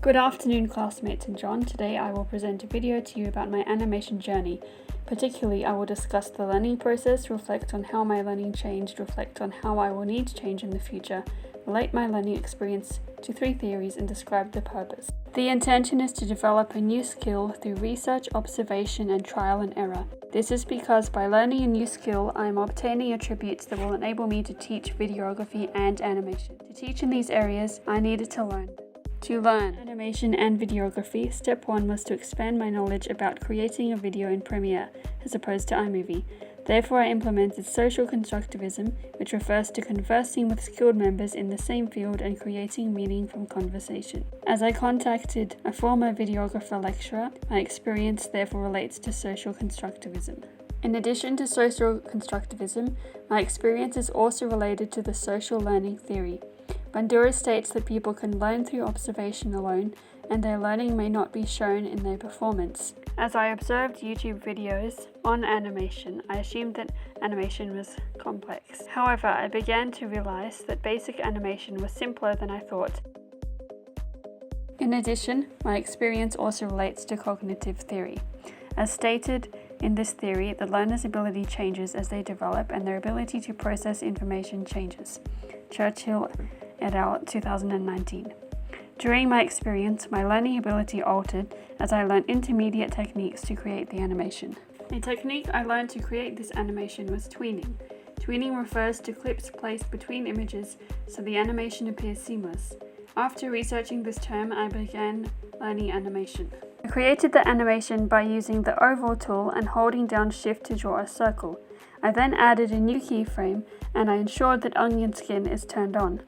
Good afternoon, classmates and John. Today I will present a video to you about my animation journey. Particularly, I will discuss the learning process, reflect on how my learning changed, reflect on how I will need to change in the future, relate my learning experience to 3 theories, and describe the purpose. The intention is to develop a new skill through research, observation, and trial and error. This is because by learning a new skill, I am obtaining attributes that will enable me to teach videography and animation. To teach in these areas, I needed to learn. To learn animation and videography, step 1 was to expand my knowledge about creating a video in Premiere, as opposed to iMovie. Therefore, I implemented social constructivism, which refers to conversing with skilled members in the same field and creating meaning from conversation. As I contacted a former videographer lecturer, my experience therefore relates to social constructivism. In addition to social constructivism, my experience is also related to the social learning theory. Bandura states that people can learn through observation alone, and their learning may not be shown in their performance. As I observed YouTube videos on animation, I assumed that animation was complex. However, I began to realize that basic animation was simpler than I thought. In addition, my experience also relates to cognitive theory. As stated in this theory, the learner's ability changes as they develop and their ability to process information changes. Churchill et al. 2019. During my experience, my learning ability altered as I learned intermediate techniques to create the animation. A technique I learned to create this animation was tweening. Tweening refers to clips placed between images so the animation appears seamless. After researching this term, I began learning animation. I created the animation by using the oval tool and holding down Shift to draw a circle. I then added a new keyframe and I ensured that onion skin is turned on.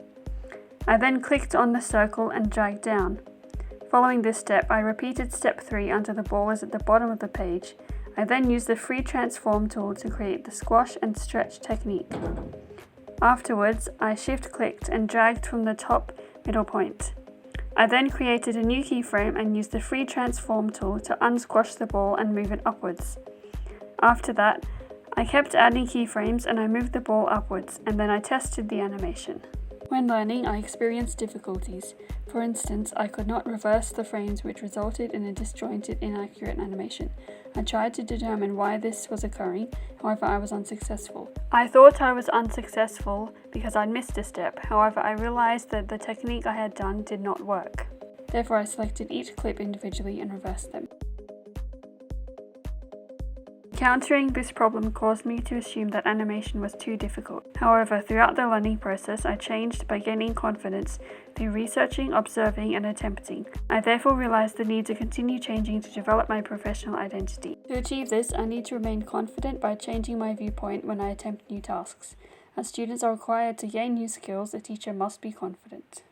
I then clicked on the circle and dragged down. Following this step, I repeated step 3 until the ball is at the bottom of the page. I then used the free transform tool to create the squash and stretch technique. Afterwards, I shift-clicked and dragged from the top middle point. I then created a new keyframe and used the free transform tool to unsquash the ball and move it upwards. After that, I kept adding keyframes and I moved the ball upwards, and then I tested the animation. When learning, I experienced difficulties. For instance, I could not reverse the frames, which resulted in a disjointed, inaccurate animation. I tried to determine why this was occurring, however I was unsuccessful. I thought I was unsuccessful because I'd missed a step, however I realized that the technique I had done did not work. Therefore I selected each clip individually and reversed them. Encountering this problem caused me to assume that animation was too difficult. However, throughout the learning process, I changed by gaining confidence through researching, observing, and attempting. I therefore realized the need to continue changing to develop my professional identity. To achieve this, I need to remain confident by changing my viewpoint when I attempt new tasks. As students are required to gain new skills, a teacher must be confident.